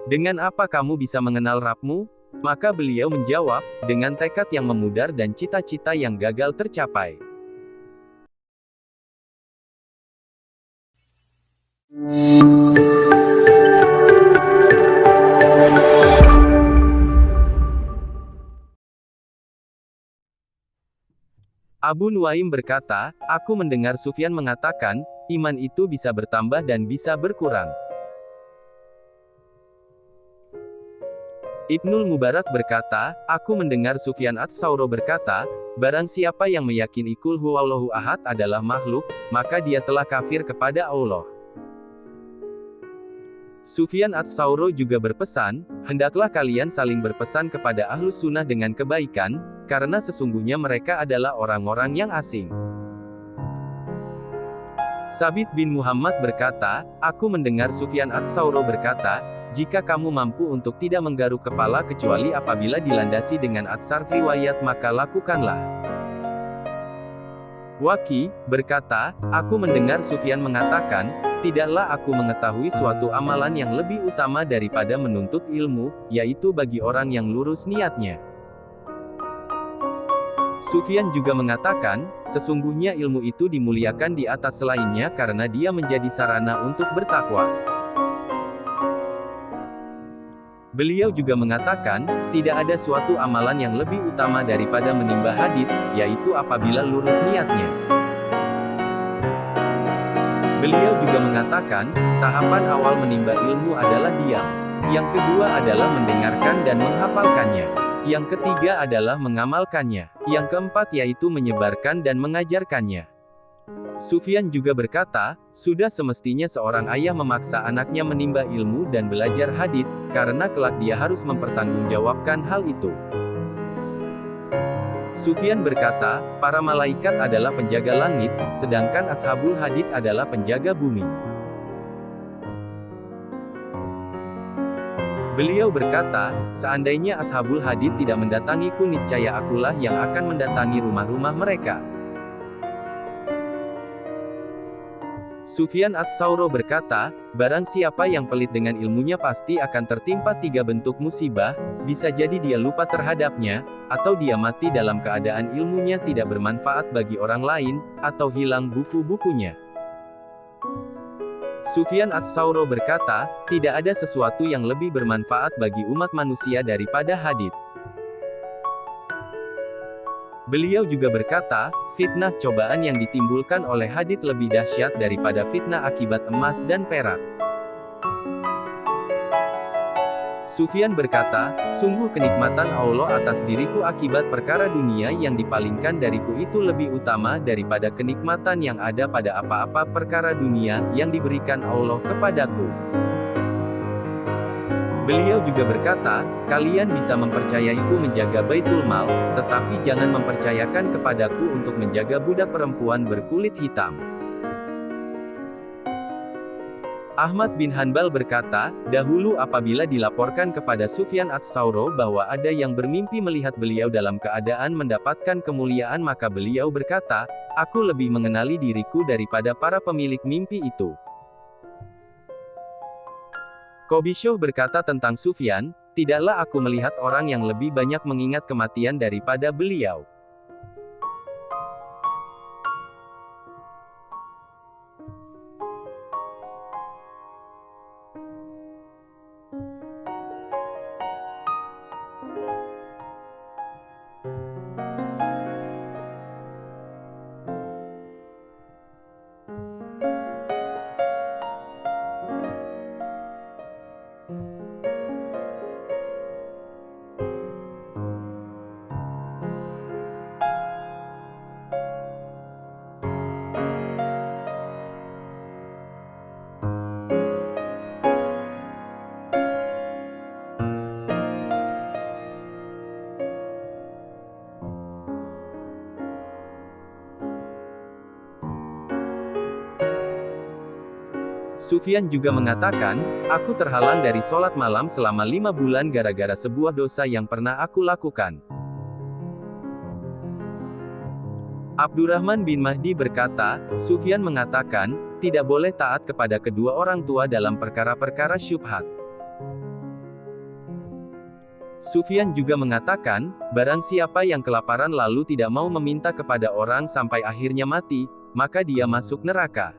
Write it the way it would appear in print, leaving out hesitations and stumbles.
Dengan apa kamu bisa mengenal Rabbmu? Maka beliau menjawab, dengan tekad yang memudar dan cita-cita yang gagal tercapai. Abu Nuaim berkata, aku mendengar Sufyan mengatakan, iman itu bisa bertambah dan bisa berkurang. Ibnul Mubarak berkata, aku mendengar Sufyan ats-Tsauri berkata, barang siapa yang meyakini Qul huwallahu ahad adalah makhluk, maka dia telah kafir kepada Allah. Sufyan ats-Tsauri juga berpesan, hendaklah kalian saling berpesan kepada ahlus sunnah dengan kebaikan, karena sesungguhnya mereka adalah orang-orang yang asing. Sabit bin Muhammad berkata, aku mendengar Sufyan ats-Tsauri berkata, jika kamu mampu untuk tidak menggaruk kepala kecuali apabila dilandasi dengan atsar riwayat maka lakukanlah. Waki berkata, aku mendengar Sufyan mengatakan, tidaklah aku mengetahui suatu amalan yang lebih utama daripada menuntut ilmu, yaitu bagi orang yang lurus niatnya. Sufyan juga mengatakan, sesungguhnya ilmu itu dimuliakan di atas selainnya karena dia menjadi sarana untuk bertakwa. Beliau juga mengatakan, tidak ada suatu amalan yang lebih utama daripada menimba hadits, yaitu apabila lurus niatnya. Beliau juga mengatakan, tahapan awal menimba ilmu adalah diam. Yang kedua adalah mendengarkan dan menghafalkannya. Yang ketiga adalah mengamalkannya. Yang keempat yaitu menyebarkan dan mengajarkannya. Sufyan juga berkata, sudah semestinya seorang ayah memaksa anaknya menimba ilmu dan belajar hadits, karena kelak dia harus mempertanggungjawabkan hal itu. Sufyan berkata, para malaikat adalah penjaga langit, sedangkan ashabul hadits adalah penjaga bumi. Beliau berkata, seandainya ashabul hadits tidak mendatangiku niscaya akulah yang akan mendatangi rumah-rumah mereka. Sufyan ats-Tsauri berkata, barang siapa yang pelit dengan ilmunya pasti akan tertimpa 3 bentuk musibah, bisa jadi dia lupa terhadapnya, atau dia mati dalam keadaan ilmunya tidak bermanfaat bagi orang lain, atau hilang buku-bukunya. Sufyan ats-Tsauri berkata, tidak ada sesuatu yang lebih bermanfaat bagi umat manusia daripada hadits. Beliau juga berkata, fitnah cobaan yang ditimbulkan oleh hadits lebih dahsyat daripada fitnah akibat emas dan perak. Sufyan berkata, sungguh kenikmatan Allah atas diriku akibat perkara dunia yang dipalingkan dariku itu lebih utama daripada kenikmatan yang ada pada apa-apa perkara dunia yang diberikan Allah kepadaku. Beliau juga berkata, kalian bisa mempercayaiku menjaga Baitul Mal, tetapi jangan mempercayakan kepadaku untuk menjaga budak perempuan berkulit hitam. Ahmad bin Hanbal berkata, dahulu apabila dilaporkan kepada Sufyan ats-Tsauri bahwa ada yang bermimpi melihat beliau dalam keadaan mendapatkan kemuliaan maka beliau berkata, aku lebih mengenali diriku daripada para pemilik mimpi itu. Qobisyuh berkata tentang Sufyan, tidaklah aku melihat orang yang lebih banyak mengingat kematian daripada beliau. Sufyan juga mengatakan, aku terhalang dari sholat malam selama 5 bulan gara-gara sebuah dosa yang pernah aku lakukan. Abdurrahman bin Mahdi berkata, Sufyan mengatakan, tidak boleh taat kepada kedua orang tua dalam perkara-perkara syubhat. Sufyan juga mengatakan, barang siapa yang kelaparan lalu tidak mau meminta kepada orang sampai akhirnya mati, maka dia masuk neraka.